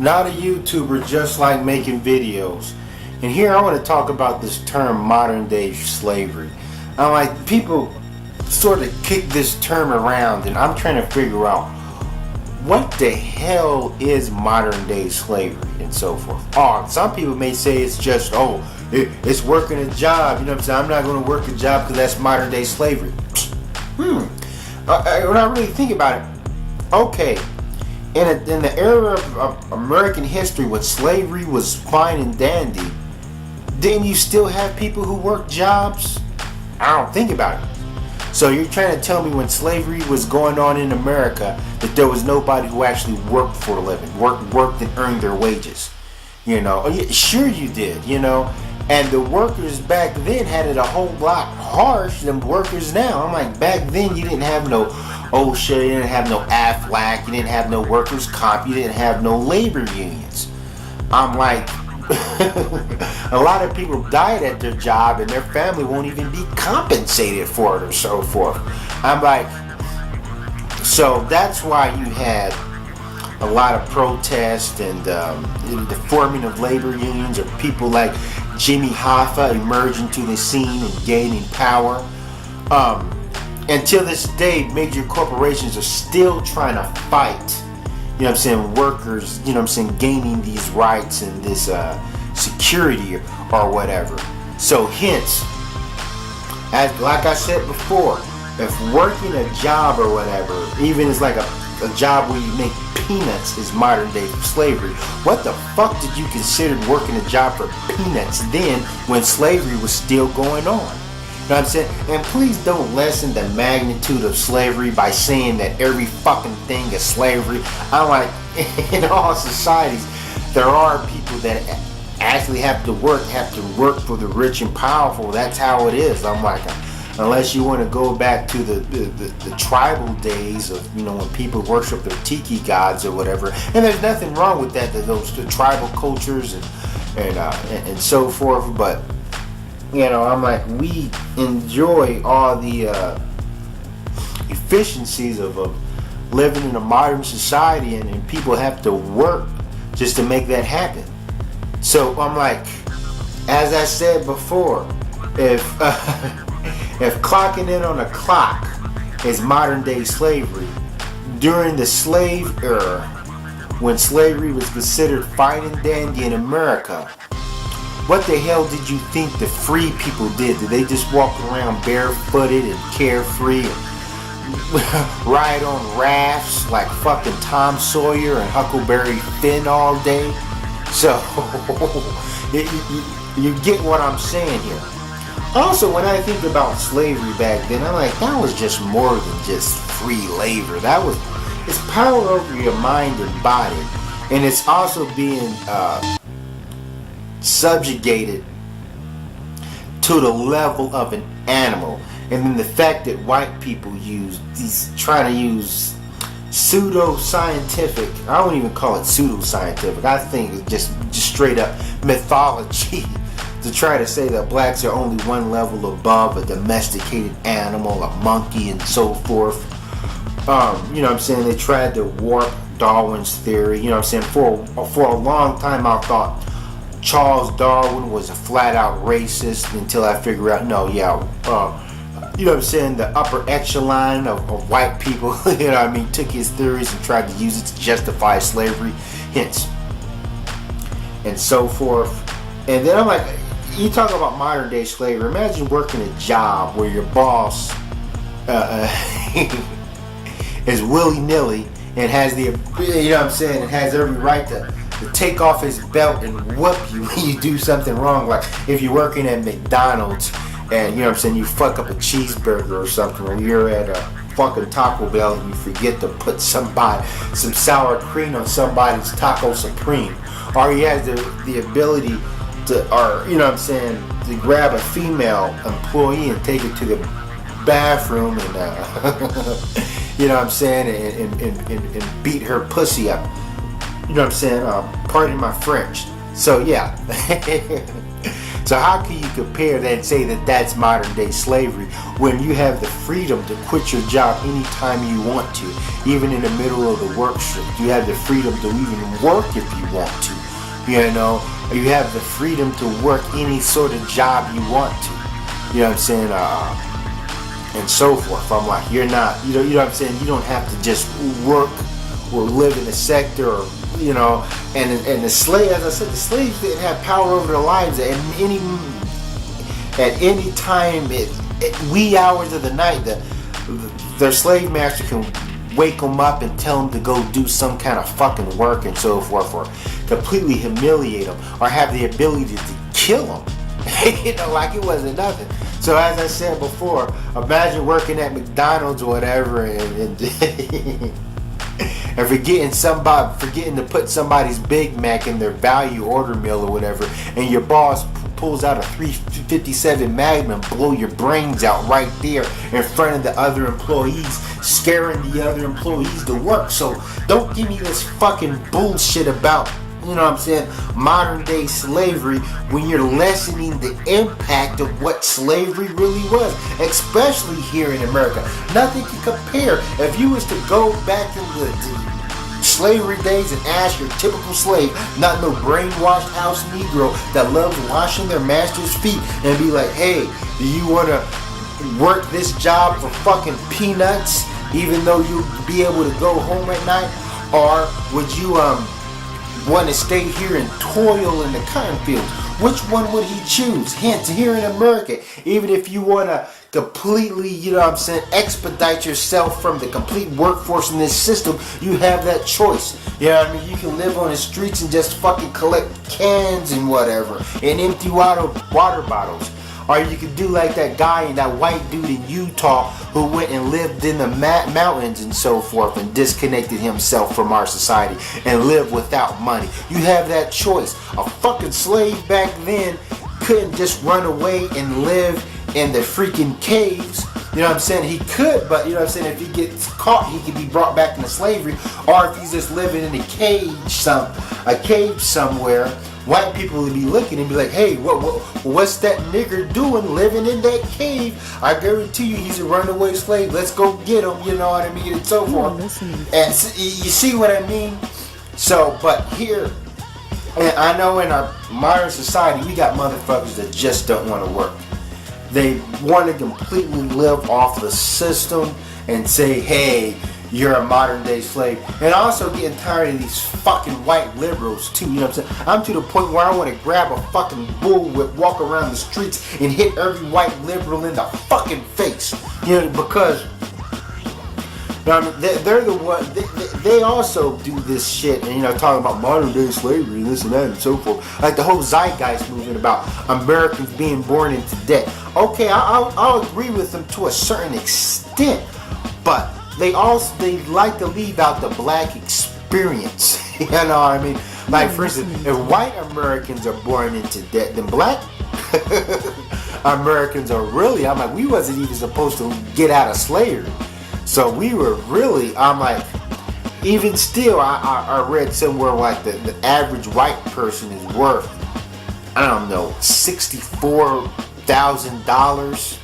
not a YouTuber, just like making videos. And here I want to talk about this term modern day slavery. I'm like, people sort of kick this term around, and I'm trying to figure out what the hell is modern day slavery and so forth. Oh, some people may say it's just, it's working a job. You know what I'm saying? I'm not going to work a job because that's modern day slavery. When I really think about it, okay, in the era of American history when slavery was fine and dandy, didn't you still have people who worked jobs? I don't think about it. So you're trying to tell me when slavery was going on in America that there was nobody who actually worked for a living, worked and earned their wages? You know, sure you did, you know. And the workers back then had it a whole lot harsh than workers now. I'm like, back then you didn't have no OSHA, you didn't have no AFLAC, you didn't have no workers' comp, you didn't have no labor unions. I'm like, a lot of people died at their job and their family won't even be compensated for it or so forth. I'm like, so that's why you had a lot of protest and the forming of labor unions, or people like Jimmy Hoffa emerging to the scene and gaining power. Until this day, major corporations are still trying to fight, you know what I'm saying, workers, you know what I'm saying, gaining these rights and this security or whatever. So hence, as like I said before, if working a job or whatever, even as like a job where you make peanuts, is modern day slavery, what the fuck did you consider working a job for peanuts then when slavery was still going on? You know what I'm saying? And please don't lessen the magnitude of slavery by saying that every fucking thing is slavery. I'm like, in all societies, there are people that actually have to work for the rich and powerful. That's how it is. I'm like, unless you want to go back to the tribal days of, you know, when people worship their tiki gods or whatever. And there's nothing wrong with that, the tribal cultures and so forth. But you know, I'm like, we enjoy all the efficiencies of living in a modern society, and people have to work just to make that happen. So I'm like, as I said before, if clocking in on a clock is modern day slavery, during the slave era, when slavery was considered fine and dandy in America, what the hell did you think the free people did? Did they just walk around barefooted and carefree and ride on rafts like fucking Tom Sawyer and Huckleberry Finn all day? So you get what I'm saying here. Also, when I think about slavery back then, I'm like, that was just more than just free labor. It's power over your mind and body, and it's also being subjugated to the level of an animal. And then the fact that white people trying to use pseudo-scientific, I don't even call it pseudo-scientific, I think it's just straight up mythology to try to say that blacks are only one level above a domesticated animal, a monkey, and so forth. You know what I'm saying? They tried to warp Darwin's theory. You know what I'm saying? For a long time I thought Charles Darwin was a flat-out racist until I figure out, no, you know what I'm saying, the upper echelon of white people, you know what I mean, took his theories and tried to use it to justify slavery, hence, and so forth. And then I'm like, you talk about modern day slavery, imagine working a job where your boss is willy-nilly and has the, you know what I'm saying, and has every right to take off his belt and whoop you when you do something wrong. Like if you're working at McDonald's and, you know what I'm saying, you fuck up a cheeseburger or something, or you're at a fucking Taco Bell and you forget to put some sour cream on somebody's Taco Supreme, or he has the ability to, or, you know what I'm saying, to grab a female employee and take it to the bathroom and you know what I'm saying, and beat her pussy up. You know what I'm saying? Pardon my French. So yeah. So how can you compare that and say that that's modern day slavery when you have the freedom to quit your job anytime you want to, even in the middle of the work shift? You have the freedom to even work if you want to. You know, you have the freedom to work any sort of job you want to. You know what I'm saying? And so forth. I'm like, you're not, you know what I'm saying? You don't have to just work or live in a sector, or, you know, and the slave, as I said, the slaves didn't have power over their lives at any time, wee hours of the night. Their slave master can wake them up and tell them to go do some kind of fucking work and so forth, or completely humiliate them, or have the ability to kill them. You know, like it wasn't nothing. So as I said before, imagine working at McDonald's or whatever, and forgetting to put somebody's Big Mac in their value order meal or whatever, and your boss pulls out a .357 Magnum, blow your brains out right there in front of the other employees, scaring the other employees to work. So don't give me this fucking bullshit about, you know what I'm saying, modern day slavery, when you're lessening the impact of what slavery really was, especially here in America. Nothing can compare. If you was to go back in the slavery days and ask your typical slave, not no brainwashed house Negro that loves washing their master's feet, and be like, hey, do you want to work this job for fucking peanuts, even though you'll be able to go home at night? Or would you want to stay here and toil in the cotton fields? Which one would he choose? Hence, here in America, even if you want to completely, you know what I'm saying, expedite yourself from the complete workforce in this system, you have that choice. You know what I mean? You can live on the streets and just fucking collect cans and whatever, and empty water bottles. Or you could do like that guy and that white dude in Utah who went and lived in the mountains and so forth and disconnected himself from our society and lived without money. You have that choice. A fucking slave back then couldn't just run away and live in the freaking caves. You know what I'm saying? He could, but you know what I'm saying, if he gets caught, he could be brought back into slavery. Or if he's just living in a cage somewhere, white people would be looking and be like, hey, what's that nigger doing living in that cave? I guarantee you he's a runaway slave. Let's go get him, you know what I mean, and so forth. And you see what I mean? So, but here, and I know in our modern society, we got motherfuckers that just don't want to work. They want to completely live off the system and say, hey, you're a modern day slave. And also getting tired of these fucking white liberals too, you know what I'm saying? I'm to the point where I want to grab a fucking bullwhip, walk around the streets and hit every white liberal in the fucking face. You know, because I mean, they're the one, they also do this shit, and you know, talking about modern day slavery and this and that and so forth. Like the whole zeitgeist movement about Americans being born into debt. Okay, I'll agree with them to a certain extent, but they like to leave out the black experience. You know what I mean? Like, for instance, if white Americans are born into debt, then black Americans are really, I'm like, we wasn't even supposed to get out of slavery. So we were really, I'm like, even still, I read somewhere like the average white person is worth, I don't know, $64,000.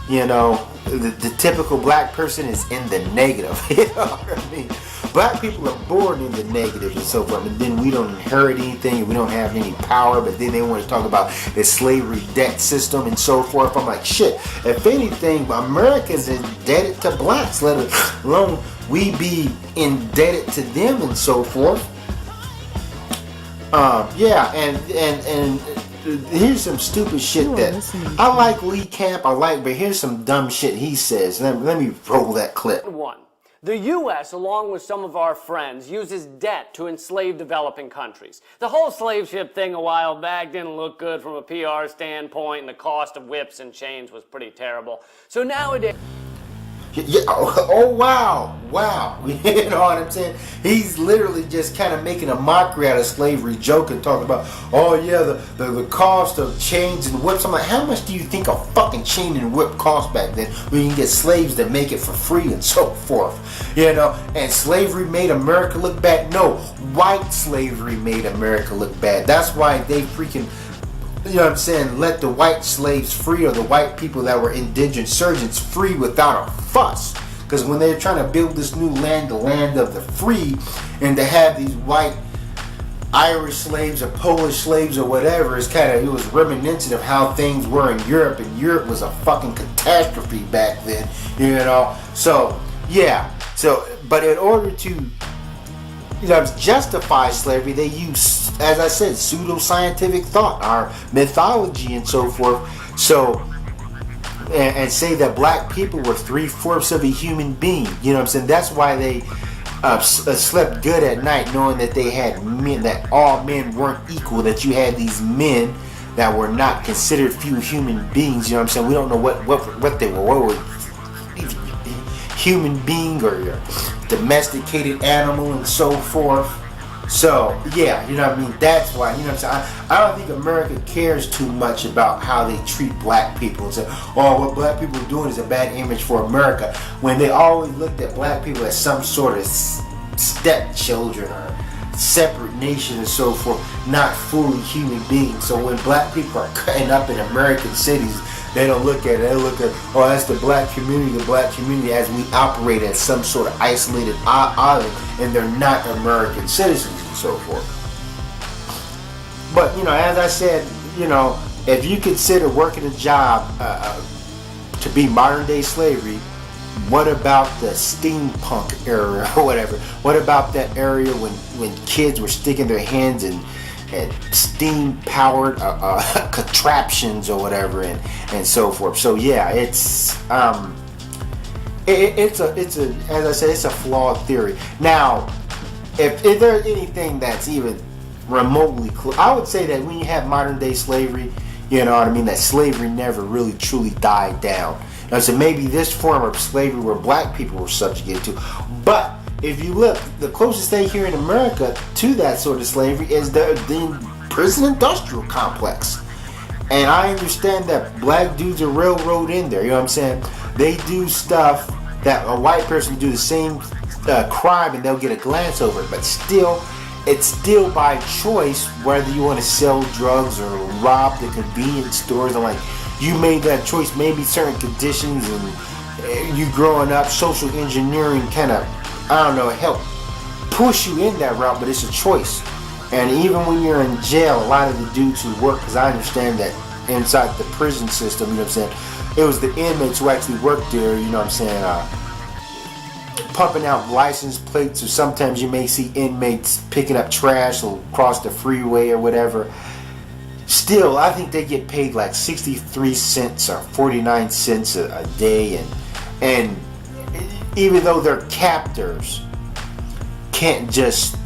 You know, the typical black person is in the negative. You know what I mean? Black people are born in the negative and so forth, and then we don't inherit anything, and we don't have any power, but then they want to talk about the slavery debt system and so forth. I'm like, shit, if anything, America's indebted to blacks, let alone we be indebted to them and so forth. Yeah, and here's some stupid shit that I like Lee Camp, but here's some dumb shit he says. Let me roll that clip. One, the U.S., along with some of our friends, uses debt to enslave developing countries. The whole slave ship thing a while back didn't look good from a PR standpoint, and the cost of whips and chains was pretty terrible. So nowadays... Yeah, oh wow. You know what I'm saying? He's literally just kind of making a mockery out of slavery, joking, talking about, oh yeah, the cost of chains and whips. I'm like, how much do you think a fucking chain and whip cost back then, when you can get slaves that make it for free and so forth? You know, and slavery made America look bad? No, white slavery made America look bad. That's why they freaking you know what I'm saying, let the white slaves free, or the white people that were indentured servants free without a fuss. Because when they're trying to build this new land, the land of the free, and to have these white Irish slaves or Polish slaves or whatever, it was reminiscent of how things were in Europe, and Europe was a fucking catastrophe back then, you know. So yeah, but in order to justify slavery, they use, as I said, pseudoscientific thought, our mythology and so forth. So and say that black people were 3/4 of a human being. You know what I'm saying? That's why they slept good at night, knowing that they had men, that all men weren't equal, that you had these men that were not considered few human beings. You know what I'm saying? We don't know what they were. What were human being or domesticated animal and so forth. So yeah, you know what I mean? That's why, you know what I'm saying? I don't think America cares too much about how they treat black people and say, oh, what black people are doing is a bad image for America, when they always looked at black people as some sort of stepchildren or separate nation and so forth, not fully human beings. So when black people are cutting up in American cities, they don't look at it. They look at, oh, that's the black community as we operate as some sort of isolated island, and they're not American citizens and so forth. But, you know, as I said, you know, if you consider working a job to be modern day slavery, what about the steampunk era or whatever? What about that area when kids were sticking their hands in steam powered contraptions or whatever and so forth? So yeah, it's a as I said, it's a flawed theory. Now, if there's anything that's even remotely close, I would say that when you have modern day slavery, you know what I mean, that slavery never really truly died down. Now, so maybe this form of slavery where black people were subjugated to, but if you look, the closest thing here in America to that sort of slavery is the prison industrial complex. And I understand that black dudes are railroad in there, you know what I'm saying? They do stuff that a white person do the same crime and they'll get a glance over it, but still, it's still by choice whether you want to sell drugs or rob the convenience stores. And like, you made that choice, maybe certain conditions and you growing up, social engineering kind of, I don't know, help push you in that route, but it's a choice. And even when you're in jail, a lot of the dudes who work, because I understand that inside the prison system, you know what I'm saying, it was the inmates who actually worked there, you know what I'm saying, pumping out license plates, or sometimes you may see inmates picking up trash across the freeway or whatever. Still, I think they get paid like 63 cents or 49 cents a day, and even though their captors can't just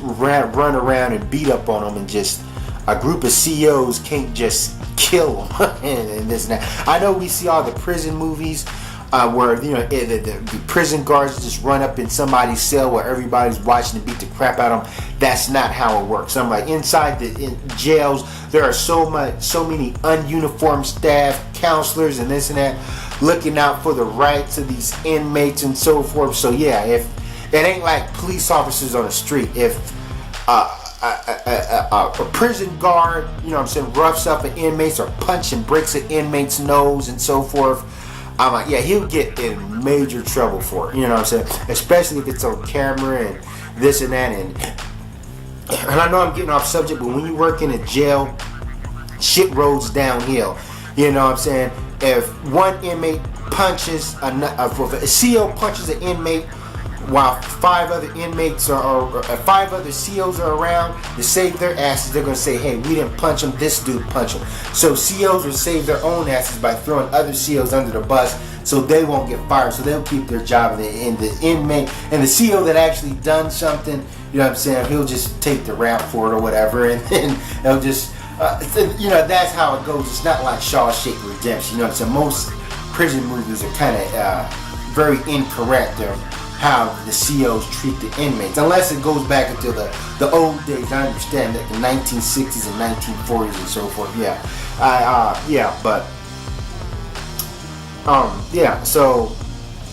run around and beat up on them, and just a group of COs can't just kill them and this and that. I know we see all the prison movies where, you know, the prison guards just run up in somebody's cell where everybody's watching and beat the crap out of them. That's not how it works. I'm like, inside the jails, there are so many ununiformed staff, counselors, and this and that, looking out for the rights of these inmates and so forth. So yeah, if it ain't like police officers on the street, if a prison guard, you know what I'm saying, roughs up an inmate or punch and breaks an inmate's nose and so forth, I'm like, yeah, he'll get in major trouble for it, you know what I'm saying? Especially if it's on camera and this and that. And I know I'm getting off subject, but when you work in a jail, shit rolls downhill. You know what I'm saying? If one inmate punches, if a CO punches an inmate while 5 other inmates or 5 other COs are around, to save their asses, they're going to say, hey, we didn't punch him, this dude punched him. So COs will save their own asses by throwing other COs under the bus so they won't get fired, so they'll keep their job. And the inmate and the CO that actually done something, you know what I'm saying, he'll just take the rap for it or whatever, and then they'll just, you know, that's how it goes. It's not like Shawshank Redemption, you know what I'm saying? Most prison movies are kind of very incorrect of how the COs treat the inmates, unless it goes back into the old days. I understand that the 1960s and 1940s and so forth. Yeah, So,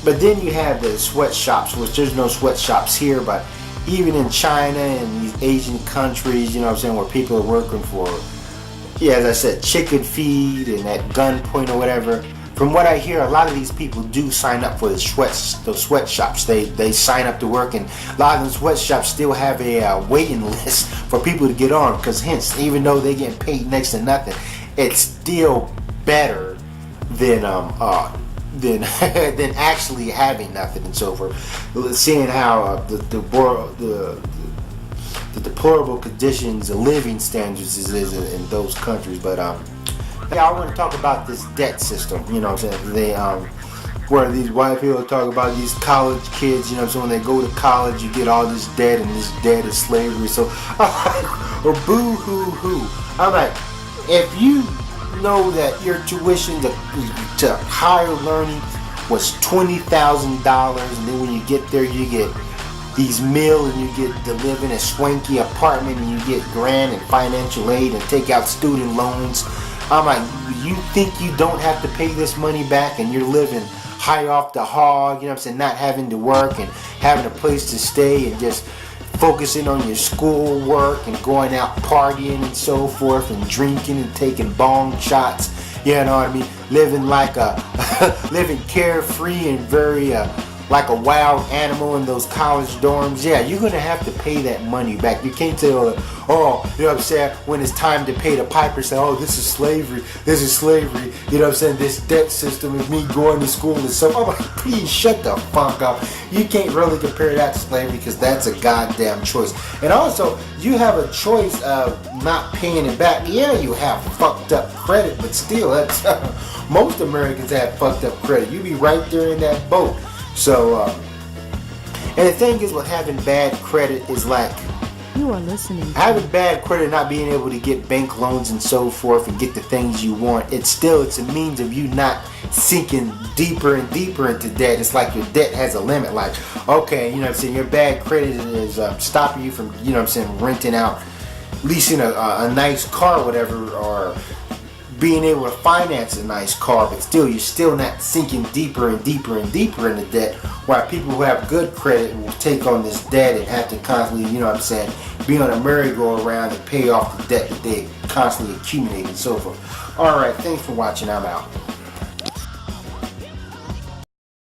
but then you have the sweatshops, which there's no sweatshops here, but even in China and these Asian countries, you know what I'm saying, where people are working for yeah, as I said, chicken feed and at gunpoint or whatever. From what I hear, a lot of these people do sign up for those sweatshops. They sign up to work, and a lot of those sweatshops still have a waiting list for people to get on. Because hence, even though they're getting paid next to nothing, it's still better than than actually having nothing and so forth. Seeing how the deplorable conditions, the living standards is in those countries, but yeah, I want to talk about this debt system. You know what I'm saying? They where these white people talk about these college kids. You know what I'm saying? When they go to college, you get all this debt, and this debt is slavery. So, or boo hoo hoo. I'm like, if you know that your tuition to higher learning was $20,000, and then when you get there, you get these meals, and you get to live in a swanky apartment, and you get grant and financial aid and take out student loans. I'm like, you think you don't have to pay this money back, and you're living high off the hog, you know what I'm saying, not having to work and having a place to stay and just focusing on your school work and going out partying and so forth and drinking and taking bong shots, you know what I mean, living like living carefree and very like a wild animal in those college dorms. Yeah, you're gonna have to pay that money back. You can't tell, oh, you know what I'm saying, when it's time to pay the piper, say, oh, this is slavery, you know what I'm saying, this debt system is me going to school and so. I'm like, please shut the fuck up. You can't really compare that to slavery, because that's a goddamn choice. And also, you have a choice of not paying it back. Yeah, you have fucked up credit, but still, that's most Americans have fucked up credit. You be right there in that boat. So, and the thing is with having bad credit is like, you are listening to having bad credit, not being able to get bank loans and so forth and get the things you want. It's a means of you not sinking deeper and deeper into debt. It's like your debt has a limit. Like, okay, you know what I'm saying, your bad credit is stopping you from, you know what I'm saying, renting out, leasing a nice car or whatever, or being able to finance a nice car, but still, you're still not sinking deeper and deeper and deeper into debt, while people who have good credit will take on this debt and have to constantly, you know what I'm saying, be on a merry-go-round and pay off the debt that they constantly accumulate and so forth. Alright, thanks for watching. I'm out.